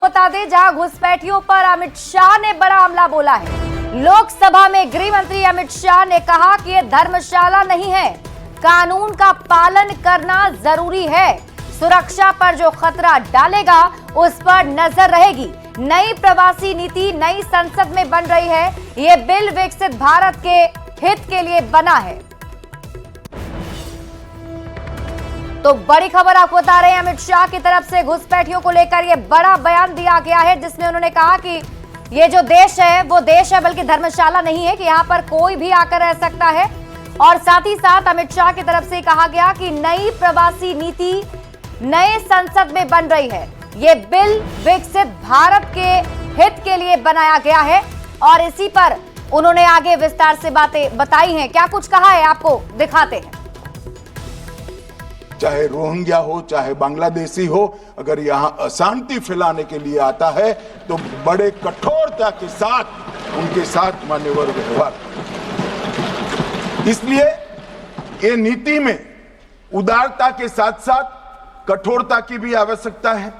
बता दें, जहां घुसपैठियों पर अमित शाह ने बड़ा हमला बोला है। लोकसभा में गृह मंत्री अमित शाह ने कहा कि यह धर्मशाला नहीं है, कानून का पालन करना जरूरी है। सुरक्षा पर जो खतरा डालेगा उस पर नजर रहेगी। नई प्रवासी नीति नई संसद में बन रही है। ये बिल विकसित भारत के हित के लिए बना है। तो बड़ी खबर आपको बता रहे हैं, अमित शाह की तरफ से घुसपैठियों को लेकर यह बड़ा बयान दिया गया है, जिसमें उन्होंने कहा कि ये जो देश है वो देश है, बल्कि धर्मशाला नहीं है कि यहां पर कोई भी आकर रह सकता है। और साथ ही साथ अमित शाह की तरफ से कहा गया कि नई प्रवासी नीति नए संसद में बन रही है। ये बिल विकसित भारत के हित के लिए बनाया गया है और इसी पर उन्होंने आगे विस्तार से बातें बताई हैं। क्या कुछ कहा है आपको दिखाते हैं। चाहे रोहिंग्या हो चाहे बांग्लादेशी हो, अगर यहां अशांति फैलाने के लिए आता है तो बड़े कठोरता के साथ उनके साथ मान्यवर व्यवहार। इसलिए ये नीति में उदारता के साथ साथ कठोरता की भी आवश्यकता है।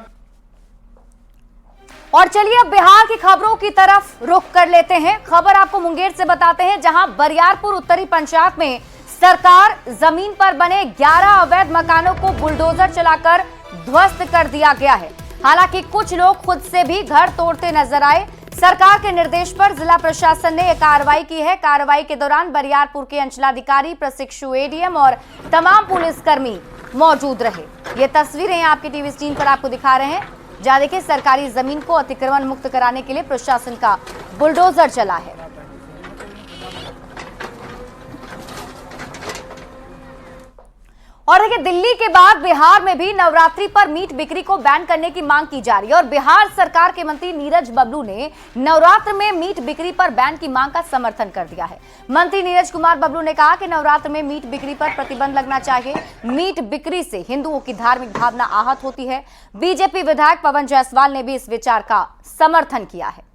और चलिए अब बिहार की खबरों की तरफ रुख कर लेते हैं। खबर आपको मुंगेर से बताते हैं, जहां बरियारपुर उत्तरी पंचायत में सरकार जमीन पर बने 11 अवैध मकानों को बुलडोजर चलाकर ध्वस्त कर दिया गया है। हालांकि कुछ लोग खुद से भी घर तोड़ते नजर आए। सरकार के निर्देश पर जिला प्रशासन ने यह कार्रवाई की है। कार्रवाई के दौरान बरियारपुर के अंचलाधिकारी, प्रशिक्षु एडीएम और तमाम पुलिसकर्मी मौजूद रहे। ये तस्वीरें आपकी टीवी स्क्रीन पर आपको दिखा रहे हैं, जहां देखिए सरकारी जमीन को अतिक्रमण मुक्त कराने के लिए प्रशासन का बुलडोजर चला है। और देखिए, दिल्ली के बाद बिहार में भी नवरात्रि पर मीट बिक्री को बैन करने की मांग की जा रही है और बिहार सरकार के मंत्री नीरज बबलू ने नवरात्र में मीट बिक्री पर बैन की मांग का समर्थन कर दिया है। मंत्री नीरज कुमार बबलू ने कहा कि नवरात्र में मीट बिक्री पर प्रतिबंध लगना चाहिए। मीट बिक्री से हिंदुओं की धार्मिक भावना आहत होती है। बीजेपी विधायक पवन जायसवाल ने भी इस विचार का समर्थन किया है।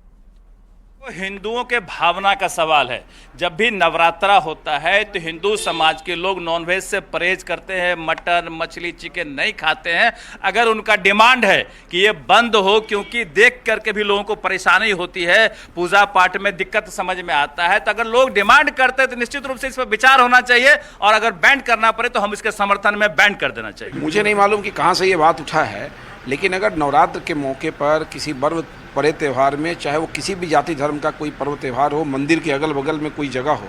हिंदुओं के भावना का सवाल है। जब भी नवरात्रा होता है तो हिंदू समाज के लोग नॉनवेज से परहेज करते हैं, मटन मछली चिकन नहीं खाते हैं। अगर उनका डिमांड है कि ये बंद हो, क्योंकि देख करके भी लोगों को परेशानी होती है, पूजा पाठ में दिक्कत समझ में आता है, तो अगर लोग डिमांड करते हैं तो निश्चित रूप से इस पर विचार होना चाहिए और अगर बैन करना पड़े तो हम इसके समर्थन में बैन कर देना चाहिए। मुझे नहीं मालूम कि कहाँ से ये बात उठा है, लेकिन अगर नवरात्र के मौके पर किसी पर्व बड़े त्यौहार में, चाहे वो किसी भी जाति धर्म का कोई पर्व त्यौहार हो, मंदिर के अगल बगल में कोई जगह हो,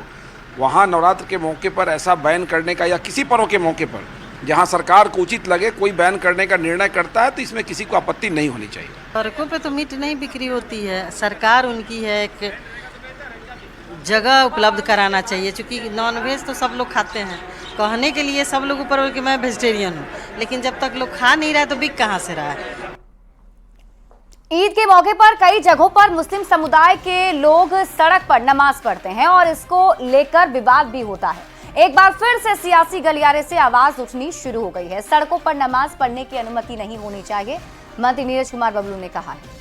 वहाँ नवरात्र के मौके पर ऐसा बैन करने का, या किसी पर्व के मौके पर जहाँ सरकार को उचित लगे कोई बैन करने का निर्णय करता है, तो इसमें किसी को आपत्ति नहीं होनी चाहिए। सड़कों पे तो मीट नहीं बिक्री होती है, सरकार उनकी है एक जगह उपलब्ध कराना चाहिए, क्योंकि नॉनवेज तो सब लोग खाते हैं। कहने के लिए सब लोग ऊपर कि मैं वेजिटेरियन हूँ, लेकिन जब तक लोग खा नहीं रहा तो बिक कहाँ से रहा है। ईद के मौके पर कई जगहों पर मुस्लिम समुदाय के लोग सड़क पर नमाज पढ़ते हैं और इसको लेकर विवाद भी होता है। एक बार फिर से सियासी गलियारे से आवाज उठनी शुरू हो गई है। सड़कों पर नमाज पढ़ने की अनुमति नहीं होनी चाहिए, मंत्री नीरज कुमार बबलू ने कहा है।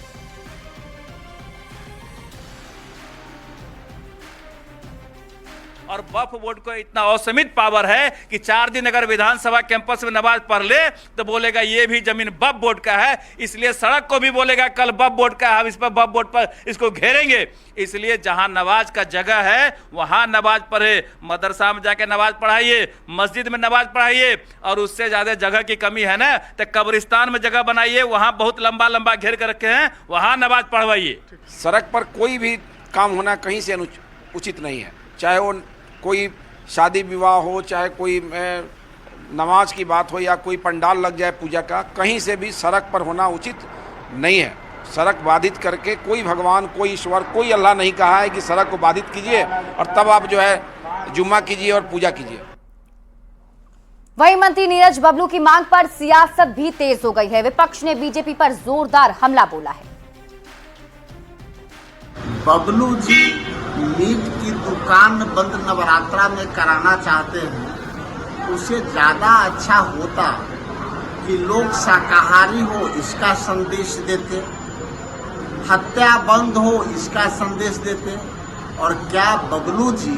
और वक्फ बोर्ड को इतना असीमित पावर है कि 4 दिन अगर विधानसभा कैंपस में नमाज पढ़ ले तो बोलेगा ये भी जमीन वक्फ बोर्ड का है, इसलिए सड़क को भी बोलेगा कल वक्फ बोर्ड का है, हम इस पर वक्फ बोर्ड पर इसको घेरेंगे। इसलिए जहां नमाज का जगह है वहां नमाज पढ़े, मदरसा में जाके नमाज पढ़ाइए, मस्जिद में नमाज पढ़ाइए, और उससे ज्यादा जगह की कमी है ना तो कब्रिस्तान में जगह बनाइए, वहां बहुत लंबा लंबा घेर कर रखे हैं, वहां नमाज पढ़वाइए। सड़क पर कोई भी काम होना कहीं से उचित नहीं है, चाहे वो कोई शादी विवाह हो, चाहे कोई नमाज की बात हो, या कोई पंडाल लग जाए पूजा का, कहीं से भी सड़क पर होना उचित नहीं है। सड़क बाधित करके कोई भगवान, कोई ईश्वर, कोई अल्लाह नहीं कहा है कि सड़क को बाधित कीजिए और तब आप जो है जुम्मा कीजिए और पूजा कीजिए। वहीं मंत्री नीरज बबलू की मांग पर सियासत भी तेज हो गई है। विपक्ष ने बीजेपी पर जोरदार हमला बोला है। बबलू जी मीट की दुकान बंद नवरात्रा में कराना चाहते हैं, उससे ज्यादा अच्छा होता कि लोग शाकाहारी हो इसका संदेश देते, हत्या बंद हो इसका संदेश देते। और क्या बबलू जी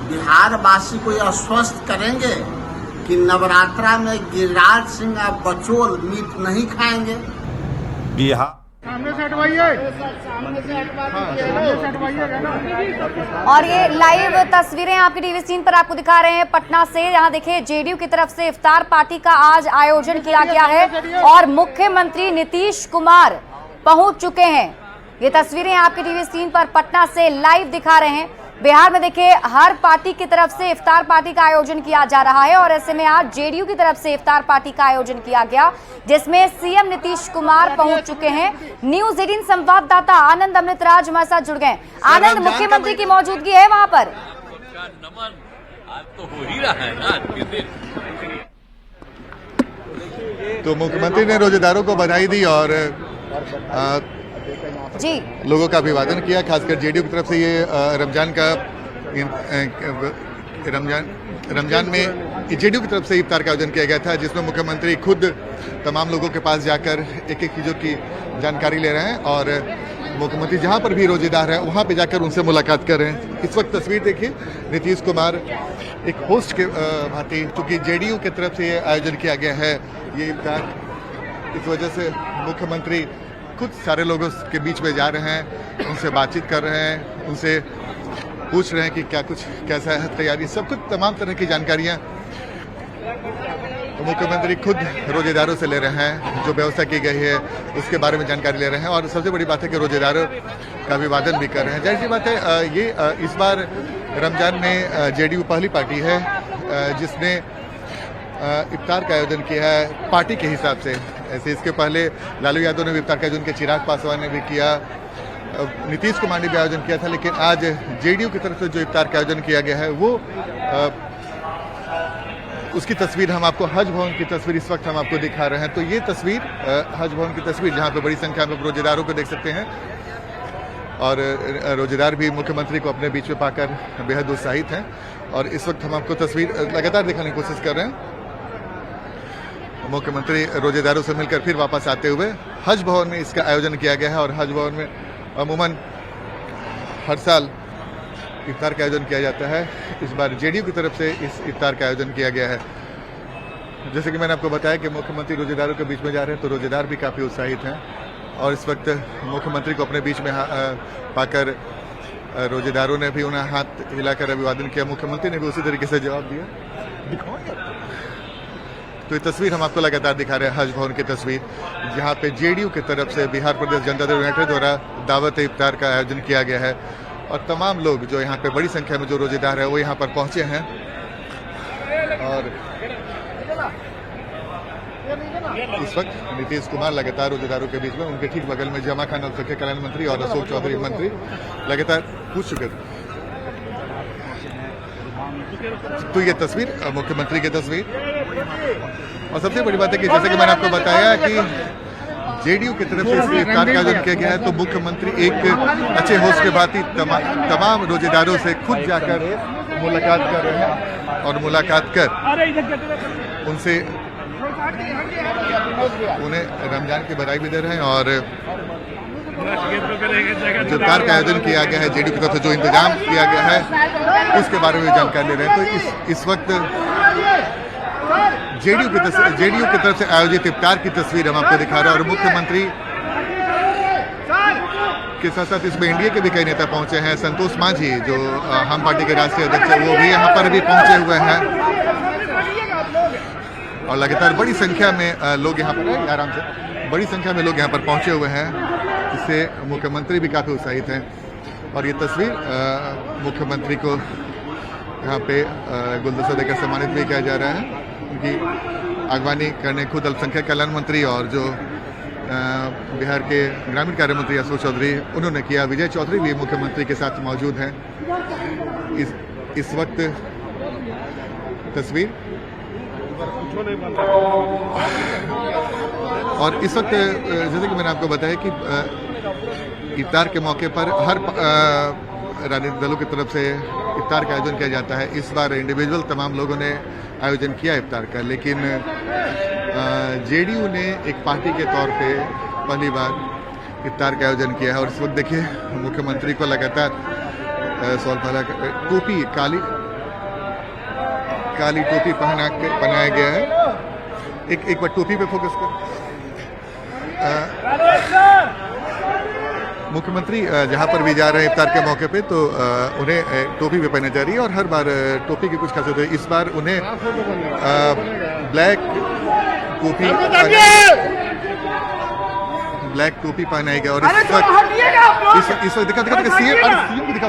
बिहार वासी को आश्वस्त करेंगे कि नवरात्रा में गिरिराज सिंह और बचोल मीट नहीं खाएंगे? बिहार और ये लाइव तस्वीरें आपकी टीवी स्क्रीन पर आपको दिखा रहे हैं पटना से। यहाँ देखिए जेडीयू की तरफ से इफ्तार पार्टी का आज आयोजन किया गया है और मुख्यमंत्री नीतीश कुमार पहुंच चुके हैं। ये तस्वीरें आपकी टीवी स्क्रीन पर पटना से लाइव दिखा रहे हैं। बिहार में देखिए हर पार्टी की तरफ से इफ्तार पार्टी का आयोजन किया जा रहा है और ऐसे में आज जेडीयू की तरफ से इफ्तार पार्टी का आयोजन किया गया, जिसमें सीएम नीतीश कुमार पहुंच चुके हैं। न्यूज़ 18 संवाददाता आनंद अमृतराज हमारे साथ जुड़ गए। आनंद, मुख्यमंत्री की मौजूदगी है वहां पर? तो हो ही रहा है ना। तो मुख्यमंत्री ने रोजेदारों को बधाई दी और जी लोगों का अभिवादन किया। खासकर जेडीयू की तरफ से ये रमजान में जेडीयू की तरफ से इफ्तार का आयोजन किया गया था, जिसमें मुख्यमंत्री खुद तमाम लोगों के पास जाकर एक एक चीज़ों की जानकारी ले रहे हैं और मुख्यमंत्री जहां पर भी रोजेदार है वहां पे जाकर उनसे मुलाकात कर रहे हैं। इस वक्त तस्वीर देखिए, नीतीश कुमार एक होस्ट के भांति, चूंकि जेडीयू की तरफ से ये आयोजन किया गया है ये इफ्तार, इस वजह से मुख्यमंत्री खुद सारे लोगों के बीच में जा रहे हैं, उनसे बातचीत कर रहे हैं, उनसे पूछ रहे हैं कि क्या कुछ कैसा है तैयारी, सब कुछ तमाम तरह की जानकारियां मुख्यमंत्री खुद रोजेदारों से ले रहे हैं। जो व्यवस्था की गई है उसके बारे में जानकारी ले रहे हैं और सबसे बड़ी बात है कि रोजेदारों का अभिवादन भी कर रहे हैं। जाहिर सी बात है ये इस बार रमजान में जेडीयू पहली पार्टी है जिसने इफ्तार का आयोजन किया है पार्टी के हिसाब से। ऐसे इसके पहले लालू यादव ने भी इफ्तार का आयोजन किया, चिराग पासवान ने भी किया, नीतीश कुमार ने भी आयोजन किया था, लेकिन आज जेडीयू की तरफ से जो इफ्तार का आयोजन किया गया है वो उसकी तस्वीर हम आपको हज भवन की तस्वीर इस वक्त हम आपको दिखा रहे हैं। तो ये तस्वीर हज भवन की तस्वीर जहाँ पे बड़ी संख्या में रोजेदारों को देख सकते हैं और रोजेदार भी मुख्यमंत्री को अपने बीच में पाकर बेहद उत्साहित हैं और इस वक्त हम आपको तस्वीर लगातार दिखाने की कोशिश कर रहे हैं। मुख्यमंत्री रोजेदारों से मिलकर फिर वापस आते हुए हज भवन में इसका आयोजन किया गया है और हज भवन में अमूमन हर साल इफ्तार का आयोजन किया जाता है। इस बार जेडीयू की तरफ से इस इफ्तार का आयोजन किया गया है। जैसे कि मैंने आपको बताया कि मुख्यमंत्री रोजेदारों के बीच में जा रहे हैं, तो रोजेदार भी काफ़ी उत्साहित हैं और इस वक्त मुख्यमंत्री को अपने बीच में पाकर रोजेदारों ने भी उन्हें हाथ हिलाकर अभिवादन किया, मुख्यमंत्री ने भी उसी तरीके से जवाब दिया। तो ये तस्वीर हम आपको लगातार दिखा रहे हैं हज भवन की तस्वीर, जहाँ पे जेडीयू की तरफ से बिहार प्रदेश जनता दल यूनाइटेड द्वारा दावत इफ्तार का आयोजन किया गया है और तमाम लोग जो यहाँ पे बड़ी संख्या में जो रोजेदार है वो यहाँ पर पहुंचे हैं और इस वक्त नीतीश कुमार लगातार रोजेदारों के बीच में, उनके ठीक बगल में जमा खान अल्पसंख्यक कल्याण मंत्री और अशोक चौधरी मंत्री लगातार पूछ चुके थे। तो ये तस्वीर मुख्यमंत्री की तस्वीर और सबसे बड़ी बात है कि जैसे कि मैंने आपको बताया कि जेडीयू की तरफ से इसके इफ्तार का आयोजन किया गया है, तो मुख्यमंत्री एक अच्छे होस्ट के बाद ही तमाम रोजेदारों से खुद जाकर मुलाकात कर रहे हैं और मुलाकात कर उनसे उन्हें रमजान की बधाई भी दे रहे हैं और जो इफ्तार का आयोजन किया गया है जेडीयू की तरफ से जो इंतजाम किया गया है उसके बारे में जानकारी ले रहे हैं। तो इस वक्त जेडीयू की तरफ से आयोजित इफ्तार की तस्वीर हम आपको दिखा रहे हैं और मुख्यमंत्री के साथ साथ इसमें इंडिया के भी कई नेता पहुंचे हैं। संतोष मांझी जो हम पार्टी के राष्ट्रीय अध्यक्ष है वो भी यहाँ पर भी पहुंचे हुए हैं और लगातार बड़ी संख्या में लोग यहाँ पर आराम से बड़ी संख्या में लोग यहाँ पर पहुंचे हुए हैं, इससे मुख्यमंत्री भी काफ़ी उत्साहित हैं और ये तस्वीर मुख्यमंत्री को यहाँ पे गुलदस्ता देकर सम्मानित भी किया जा रहा है। उनकी अगवानी करने खुद अल्पसंख्यक कल्याण मंत्री और जो बिहार के ग्रामीण कार्य मंत्री अशोक चौधरी उन्होंने किया। विजय चौधरी भी मुख्यमंत्री के साथ मौजूद हैं। इस वक्त तस्वीर और इस वक्त जैसे कि मैंने आपको बताया कि इफ्तार के मौके पर हर राजनीतिक दलों की तरफ से इफ्तार का आयोजन किया जाता है। इस बार इंडिविजुअल तमाम लोगों ने आयोजन किया इफ्तार का, लेकिन जेडीयू ने एक पार्टी के तौर पे पहली बार इफ्तार का आयोजन किया है और इस वक्त देखिए मुख्यमंत्री को लगातार टोपी काली टोपी पहनाया गया है। एक बार टोपी पे फोकस कर। मुख्यमंत्री जहां पर भी जा रहे हैं इफ्तार के मौके पे तो उन्हें टोपी भी पहनी जा रही है और हर बार टोपी की कुछ खासियत है। इस बार उन्हें ब्लैक टोपी पहनाई गई और इस वक्त दिखा सीएम को दिखा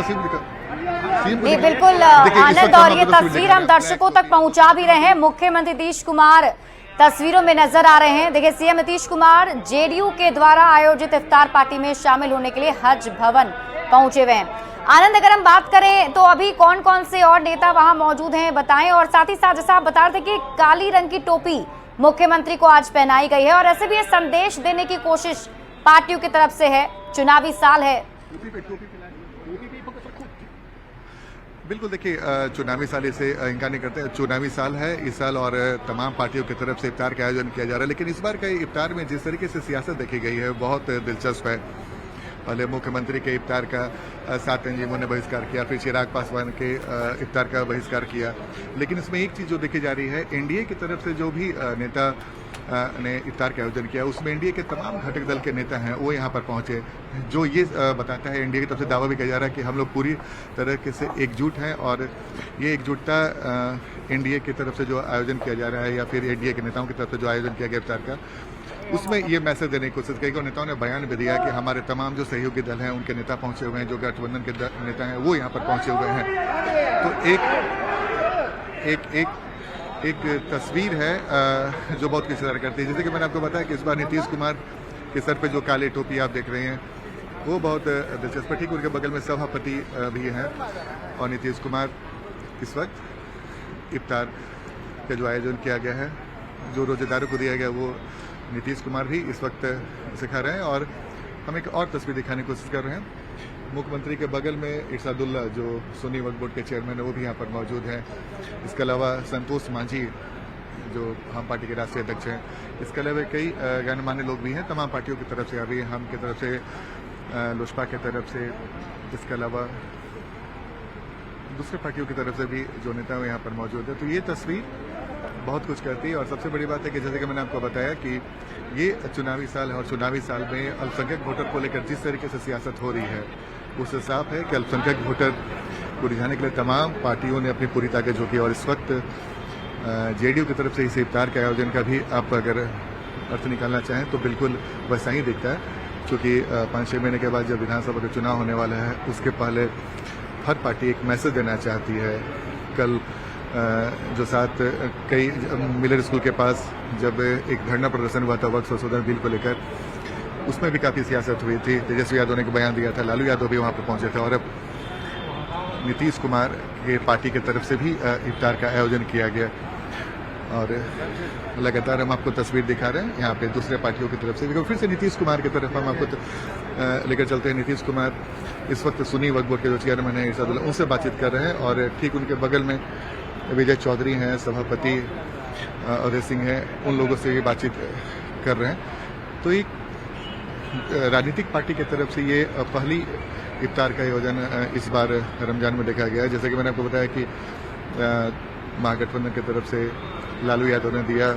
जी बिल्कुल आनंद, और ये तस्वीर हम दर्शकों तक पहुंचा भी रहे हैं। मुख्यमंत्री नीतीश कुमार तस्वीरों में नजर आ रहे हैं। देखिए सीएम नीतीश कुमार जेडीयू के द्वारा आयोजित इफ्तार पार्टी में शामिल होने के लिए हज भवन पहुंचे हुए हैं। आनंद, अगर हम बात करें तो अभी कौन कौन से और नेता वहां मौजूद हैं बताएं, और साथ ही साथ जैसा आप बता रहे थे कि काली रंग की टोपी मुख्यमंत्री को आज पहनाई गई है और ऐसे भी ये संदेश देने की कोशिश पार्टियों की तरफ से है, चुनावी साल है। बिल्कुल, देखिए चुनावी साल इसे इनकार नहीं करते, चुनावी साल है इस साल और तमाम पार्टियों की तरफ से इफ्तार का आयोजन किया जा रहा है। लेकिन इस बार का इफ्तार में जिस तरीके से सियासत देखी गई है बहुत दिलचस्प है। पहले मुख्यमंत्री के इफ्तार का 7 तंजीमों ने बहिष्कार किया, फिर चिराग पासवान के इफ्तार का बहिष्कार किया। लेकिन इसमें एक चीज़ जो देखी जा रही है, एनडीए की तरफ से जो भी नेता ने इफ्तार का आयोजन किया उसमें एनडीए के तमाम घटक दल के नेता हैं वो यहाँ पर पहुँचे, जो ये बताता है एनडीए की तरफ से दावा भी किया जा रहा है कि हम लोग पूरी तरह से एकजुट हैं और ये एकजुटता एनडीए की तरफ से जो आयोजन किया जा रहा है या फिर एनडीए के नेताओं की तरफ से जो आयोजन किया गया इफ्तार का, उसमें ये मैसेज देने की कोशिश की। नेताओं ने बयान भी दिया कि हमारे तमाम जो सहयोगी दल हैं उनके नेता पहुंचे हुए हैं, जो गठबंधन के नेता हैं वो यहाँ पर पहुंचे हुए हैं। तो एक तस्वीर है जो बहुत किसी तरह करती है। जैसे कि मैंने आपको बताया कि इस बार नीतीश कुमार के सर पे जो काली टोपी आप देख रहे हैं वो बहुत दिलचस्प है। ठीक उनके बगल में सभापति भी हैं और नीतीश कुमार इस वक्त इफ्तार का जो आयोजन किया गया है, जो रोजेदारों को दिया गया वो नीतीश कुमार भी इस वक्त सिखा रहे हैं। और हम एक और तस्वीर दिखाने की कोशिश कर रहे हैं। मुख्यमंत्री के बगल में इरशादुल्ला जो सुन्नी वक्फ बोर्ड के चेयरमैन है वो भी यहाँ पर मौजूद हैं। इसके अलावा संतोष मांझी जो हम पार्टी के राष्ट्रीय अध्यक्ष हैं, इसके अलावा कई गणमान्य लोग भी हैं तमाम पार्टियों की तरफ से, अभी हम की तरफ से, लोजपा की तरफ से, इसके अलावा दूसरे पार्टियों की तरफ से भी जो नेता यहाँ पर मौजूद है। तो ये तस्वीर बहुत कुछ करती है और सबसे बड़ी बात है कि जैसे कि मैंने आपको बताया कि ये चुनावी साल है और चुनावी साल में अल्पसंख्यक वोटर को लेकर जिस तरीके से सियासत हो रही है उससे साफ है कि अल्पसंख्यक वोटर को रिझाने के लिए तमाम पार्टियों ने अपनी पूरी ताकत झोंकी। और इस वक्त जेडीयू की तरफ से इस इफ्तार के आयोजन का भी आप अगर अर्थ निकालना चाहें तो बिल्कुल वैसा ही दिखता है, क्योंकि 5-6 महीने के बाद जब विधानसभा का चुनाव होने वाला है उसके पहले हर पार्टी एक मैसेज देना चाहती है। कल जो साथ कई मिलर स्कूल के पास जब एक धरना प्रदर्शन हुआ था वक्फ संशोधन बिल को लेकर, उसमें भी काफ़ी सियासत हुई थी। तेजस्वी यादव ने एक बयान दिया था, लालू यादव भी वहाँ पर पहुँचे थे और अब नीतीश कुमार के पार्टी की तरफ से भी इफ्तार का आयोजन किया गया। और लगातार हम आपको तस्वीर दिखा रहे हैं यहाँ पे दूसरे पार्टियों की तरफ से। फिर से नीतीश कुमार की तरफ हम आपको लेकर चलते हैं। नीतीश कुमार इस वक्त सुन्नी वक्फ बोर्ड के जो चेयरमैन है इरशादुल्ला, उनसे बातचीत कर रहे हैं और ठीक उनके बगल में विजय चौधरी हैं, सभापति अजय सिंह हैं, उन लोगों से भी बातचीत कर रहे हैं। तो एक राजनीतिक पार्टी की तरफ से ये पहली इफ्तार का आयोजन इस बार रमजान में देखा गया है। जैसे कि मैंने आपको बताया कि महागठबंधन की तरफ से लालू यादव ने दिया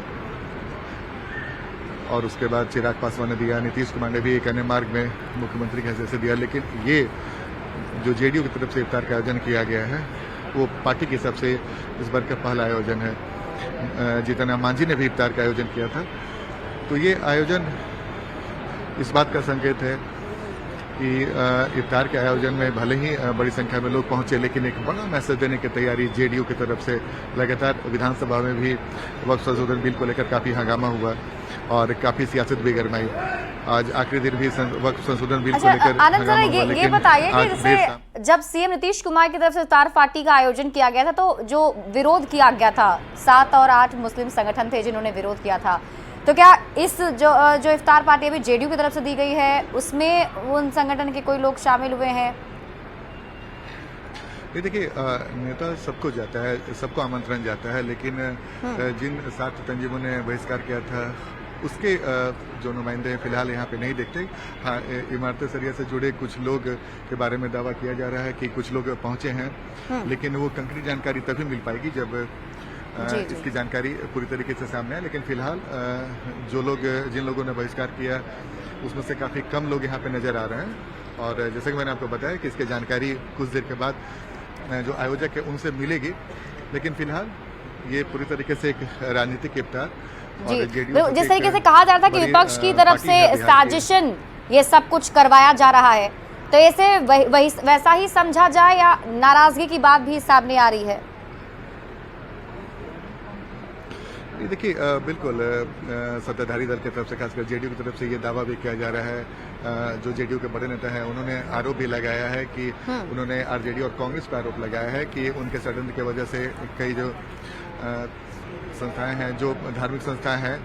और उसके बाद चिराग पासवान ने दिया, नीतीश कुमार ने भी एक अन्य मार्ग में मुख्यमंत्री के हैसियत से दिया। लेकिन ये जो जेडीयू की तरफ से इफ्तार का आयोजन किया गया है वो पार्टी के हिसाब से इस बार का पहला आयोजन है। जीतन राम मांझी ने भी इफ्तार का आयोजन किया था। तो ये आयोजन इस बात का संकेत है कि इफ्तार के आयोजन में भले ही बड़ी संख्या में लोग पहुंचे, लेकिन एक बड़ा मैसेज देने की तैयारी जेडीयू की तरफ से लगातार विधानसभा में भी वक्फ संशोधन बिल को लेकर काफ़ी हंगामा हुआ और काफ़ी सियासत भी गरमाई। आज आखिरी दिन भी वक्फ संशोधन बिल को लेकर आनंद सर ये बताइए कि जैसे जब सीएम नीतीश कुमार की तरफ से इफ्तार पार्टी का आयोजन किया गया था तो जो विरोध किया गया था, 7 और 8 मुस्लिम संगठन थे जिन्होंने विरोध किया था, तो क्या इस जो इफ्तार पार्टी अभी जेडीयू की तरफ से दी गई है उसमें उन संगठन के कोई लोग शामिल हुए हैं? ये देखिए, नेता सबको जाता है, सबको आमंत्रण जाता है, लेकिन जिन 7 तंजीमों ने बहिष्कार किया था उसके जो नुमाइंदे फिलहाल यहाँ पे नहीं देखते। हाँ, इमारत सरिया से जुड़े कुछ लोग के बारे में दावा किया जा रहा है कि कुछ लोग पहुंचे हैं, लेकिन वो कंक्रीट जानकारी तभी मिल पाएगी जब जी। इसकी जानकारी पूरी तरीके से सामने है। लेकिन फिलहाल जिन लोगों ने बहिष्कार किया उसमें से काफ़ी कम लोग यहाँ पे नज़र आ रहे हैं। और जैसे कि मैंने आपको बताया कि इसकी जानकारी कुछ देर के बाद जो आयोजक है उनसे मिलेगी। लेकिन फिलहाल ये पूरी तरीके से एक राजनीतिक इफ्तार और जिस तरीके से कहा जा रहा था कि विपक्ष की तरफ से साजिशन ये सब कुछ करवाया जा रहा है, तो ऐसे वैसा ही समझा जाए या नाराजगी की बात भी सामने आ रही है? देखिए, बिल्कुल सत्ताधारी दल की तरफ से, खासकर जेडीयू की तरफ से ये दावा भी किया जा रहा है। जो जेडीयू के बड़े नेता हैं उन्होंने आरोप भी लगाया है कि उन्होंने आरजेडी और कांग्रेस पर आरोप लगाया है कि उनके षड्यंत्र की वजह से कई जो संस्थाएं हैं, जो धार्मिक संस्थाएं हैं,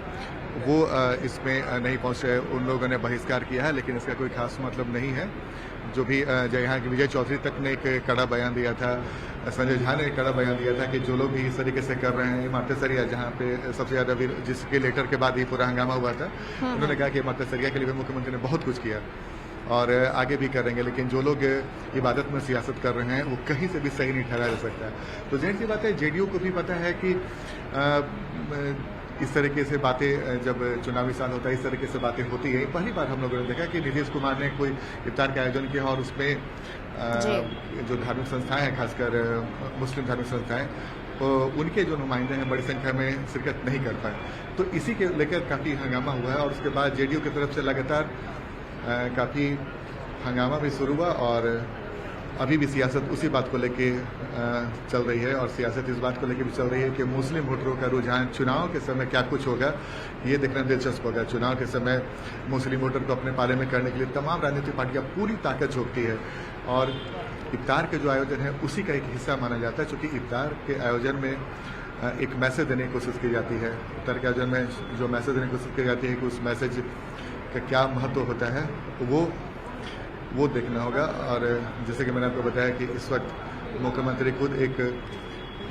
वो इसमें नहीं पहुंचे। उन लोगों ने बहिष्कार किया है, लेकिन इसका कोई खास मतलब नहीं है। जो भी यहाँ की विजय चौधरी तक ने एक कड़ा बयान दिया था, संजय झा ने एक कड़ा बयान दिया था कि जो लोग भी इस तरीके से कर रहे हैं, मातेसरिया जहाँ पे सबसे ज़्यादा जिसके लेटर के बाद ही पूरा हंगामा हुआ था, उन्होंने कहा कि मातेसरिया के लिए भी मुख्यमंत्री ने बहुत कुछ किया और आगे भी करेंगे। लेकिन जो लोग इबादत में सियासत कर रहे हैं वो कहीं से भी सही नहीं ठहराया जा सकता। तो जाहिर सी बात है, जेडीयू को भी पता है कि इस तरीके से बातें, जब चुनावी साल होता है इस तरीके से बातें होती है। पहली बार हम लोगों ने देखा कि नीतीश कुमार ने कोई इफ्तार का आयोजन किया और उसमें जो धार्मिक संस्थाएं हैं, खासकर मुस्लिम धार्मिक संस्थाएं, तो उनके जो नुमाइंदे हैं बड़ी संख्या में शिरकत नहीं कर पाए। तो इसी के लेकर काफ़ी हंगामा हुआ है और उसके बाद जेडीयू की तरफ से लगातार काफ़ी हंगामा भी शुरू हुआ और अभी भी सियासत उसी बात को लेके चल रही है। और सियासत इस बात को लेके भी चल रही है कि मुस्लिम वोटरों का रुझान चुनाव के समय क्या कुछ होगा, ये देखना दिलचस्प होगा। चुनाव के समय मुस्लिम वोटर को अपने पाले में करने के लिए तमाम राजनीतिक पार्टियां पूरी ताकत झोंकती है और इफ्तार के जो आयोजन है उसी का एक हिस्सा माना जाता है, क्योंकि इफ्तार के आयोजन में एक मैसेज देने की कोशिश की जाती है। इफ्तार के आयोजन में जो मैसेज देने की कोशिश की जाती है कि उस मैसेज का क्या महत्व होता है वो देखना होगा। और जैसे कि मैंने आपको बताया कि इस वक्त मुख्यमंत्री खुद एक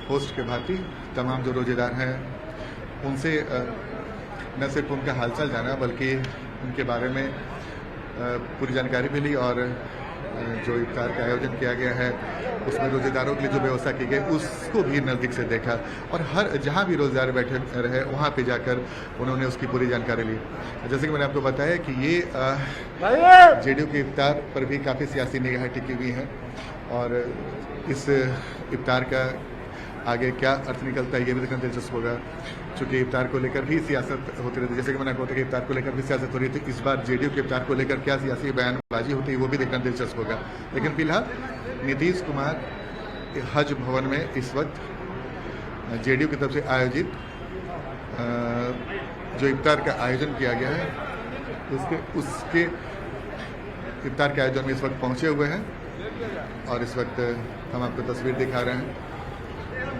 होस्ट के भांति तमाम जो रोजेदार हैं उनसे न सिर्फ उनका हालचाल जाना बल्कि उनके बारे में पूरी जानकारी भी ली और जो इफ्तार का आयोजन किया गया है उसमें रोजेदारों के लिए जो व्यवस्था की गई उसको भी नज़दीक से देखा और हर जहां भी रोजेदार बैठे रहे वहां पे जाकर उन्होंने उसकी पूरी जानकारी ली। जैसे कि मैंने आपको बताया कि ये जेडीयू के इफ्तार पर भी काफ़ी सियासी निगाह टिकी हुई है और इस इफ्तार का आगे क्या अर्थ निकलता है ये भी देखना दिलचस्प होगा, चूँकि इफ्तार को लेकर भी सियासत होती रहती है। जैसे कि मैंने आपको बताया कि इफ्तार को लेकर भी सियासत हो रही थी, इस बार जेडीयू के इफ्तार को लेकर क्या सियासी बयानबाजी होती है वो भी देखना दिलचस्प होगा। लेकिन फिलहाल नीतीश कुमार हज भवन में इस वक्त जेडीयू की तरफ से आयोजित जो इफ्तार का आयोजन किया गया है उसके इफ्तार के आयोजन में इस वक्त पहुंचे हुए हैं और इस वक्त हम आपको तस्वीर दिखा रहे हैं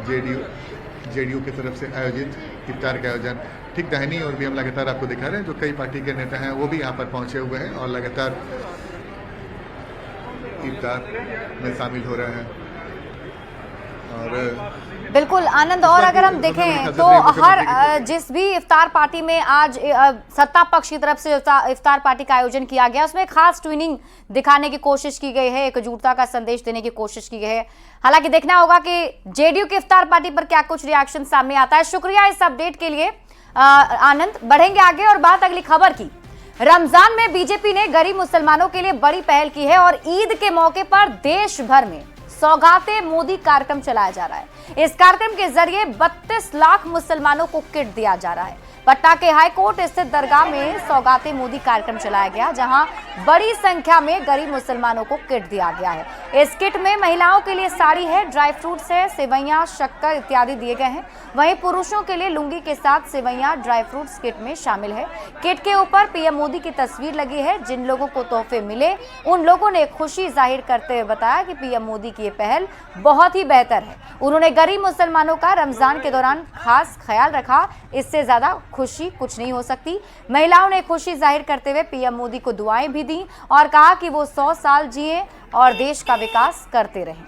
जेडीयू की तरफ से आयोजित इफ्तार का आयोजन। ठीक दाहिनी और भी हम लगातार आपको दिखा रहे हैं जो कई पार्टी के नेता हैं वो भी यहाँ पर पहुंचे हुए हैं और लगातार इफ्तार में शामिल हो रहे हैं। और बिल्कुल आनंद, और अगर हम देखें तो हर जिस भी इफ्तार पार्टी में आज सत्ता पक्ष की तरफ से इफ्तार पार्टी का आयोजन किया गया उसमें खास ट्विनिंग दिखाने की कोशिश की गई है, एकजुटता का संदेश देने की कोशिश की गई है। हालांकि देखना होगा कि जेडीयू की इफ्तार पार्टी पर क्या कुछ रिएक्शन सामने आता है। शुक्रिया इस अपडेट के लिए आनंद। बढ़ेंगे आगे और बात अगली खबर की। रमजान में बीजेपी ने गरीब मुसलमानों के लिए बड़ी पहल की है और ईद के मौके पर देश भर में सौगाते मोदी कार्यक्रम चलाया जा रहा है। इस कार्यक्रम के जरिए 32 लाख मुसलमानों को किट दिया जा रहा है। पटना के हाई कोर्ट स्थित दरगाह में सौगाते मोदी कार्यक्रम चलाया गया जहां बड़ी संख्या में गरीब मुसलमानों को किट दिया गया है। इस किट में महिलाओं के लिए साड़ी है, ड्राई फ्रूट्स है, सेवैयां, शक्कर इत्यादि दिए गए हैं। वहीं पुरुषों के लिए लुंगी के साथ सेवैयां, ड्राई फ्रूट्स किट में शामिल है। किट के ऊपर पीएम मोदी की तस्वीर लगी है। जिन लोगों को तोहफे मिले उन लोगों ने खुशी जाहिर करते हुए बताया कि पीएम मोदी की ये पहल बहुत ही बेहतर है। उन्होंने गरीब मुसलमानों का रमजान के दौरान खास ख्याल रखा, इससे ज्यादा खुशी कुछ नहीं हो सकती। महिलाओं ने खुशी जाहिर करते हुए पीएम मोदी को दुआएं भी दी और कहा कि वो 100 साल जिए और देश का विकास करते रहें।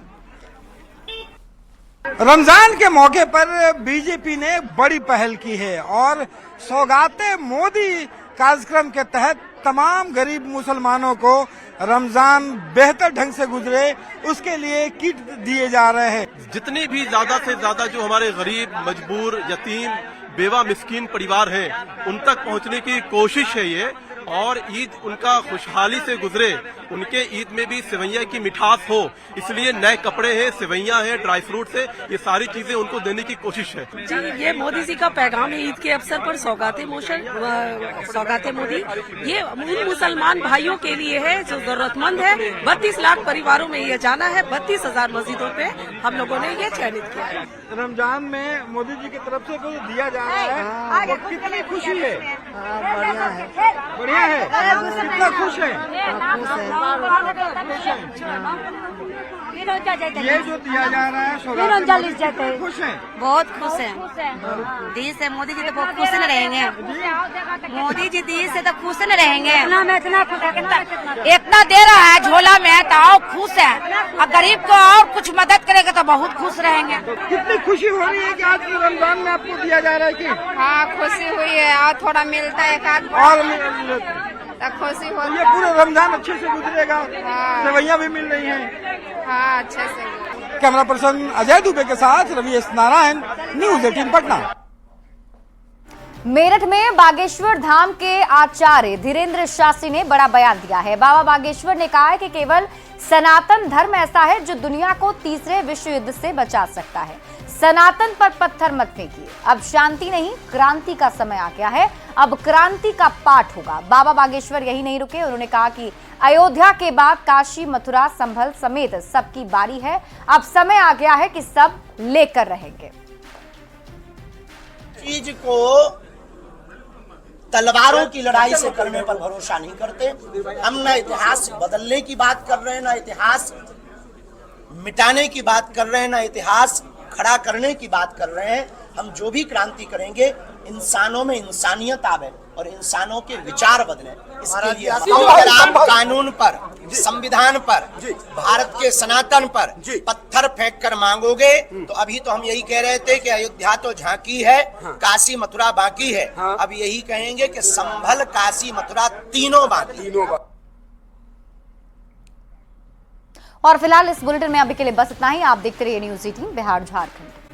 रमजान के मौके पर बीजेपी ने बड़ी पहल की है और सौगाते मोदी कार्यक्रम के तहत तमाम गरीब मुसलमानों को रमजान बेहतर ढंग से गुजरे उसके लिए किट दिए जा रहे हैं। जितनी भी ज्यादा से ज्यादा जो हमारे गरीब, मजबूर, यतीम, बेवा, मिस्कीन परिवार हैं, उन तक पहुंचने की कोशिश है ये, और ईद उनका खुशहाली से गुजरे, उनके ईद में भी सेवैया की मिठास हो, इसलिए नए कपड़े हैं, सेवैया हैं, ड्राई फ्रूट्स है, ये सारी चीजें उनको देने की कोशिश है। जी, ये मोदी जी का पैगाम है ईद के अवसर पर, सौगाते मोदी, ये उन मुसलमान भाइयों के लिए है जो जरूरतमंद है। 32 लाख परिवारों में ये जाना है, 32,000 मस्जिदों पे हम लोगों ने ये चयनित किया है। रमजान में मोदी जी की तरफ से कुछ दिया जा रहा है, वो कितनी खुशी है? बढ़िया है, कितना खुश है? ये जो दिया जा रहा है खुश है, बहुत खुश है। दी से मोदी जी तो बहुत खुश न रहेंगे, मोदी जी दी से तो खुश न रहेंगे। इतना दे रहा है झोला में तो और खुश है, और गरीब को और कुछ मदद करेगा तो बहुत खुश रहेंगे। कितनी खुशी हो रही है कि आज रमजान में आपको दिया जा रहा है कि? हाँ, खुशी हुई है, और थोड़ा मिलता है एक आध और तो खुशी हो। ये पूरा रमजान अच्छे से गुजरेगा, सेवैयां भी मिल रही हैं। हाँ, अच्छे से। कैमरा पर्सन अजय दुबे के साथ रवि एस नारायण, न्यूज़ 18 पटना। मेरठ में बागेश्वर धाम के आचार्य धीरेन्द्र शास्त्री ने बड़ा बयान दिया है। बाबा बागेश्वर ने कहा है कि केवल सनातन धर्म ऐसा है जो दुनिया को तीसरे विश्व युद्ध से बचा सकता है। सनातन पर पत्थर मत फेंकिए, अब शांति नहीं क्रांति का समय आ गया है, अब क्रांति का पाठ होगा। बाबा बागेश्वर यही नहीं रुके, उन्होंने कहा कि अयोध्या के बाद काशी, मथुरा, संभल समेत सबकी बारी है, अब समय आ गया है कि सब लेकर रहेंगे। चीज को तलवारों की लड़ाई से करने पर भरोसा नहीं करते। हम न इतिहास बदलने की बात कर रहे हैं, न इतिहास मिटाने की बात कर रहे हैं, न इतिहास खड़ा करने की बात कर रहे हैं। हम जो भी क्रांति करेंगे, इंसानों में इंसानियत आवे और इंसानों के विचार बदले। इसके लिए अगर आप कानून पर, संविधान पर, भारत के सनातन पर पत्थर फेंक कर मांगोगे तो अभी तो हम यही कह रहे थे कि अयोध्या तो झांकी है, काशी मथुरा बाकी है। अब यही कहेंगे कि संभल, काशी, मथुरा तीनों बाकी। और फिलहाल इस बुलेटिन में अभी के लिए बस इतना ही। आप देखते रहिए न्यूज़ 18 बिहार झारखंड।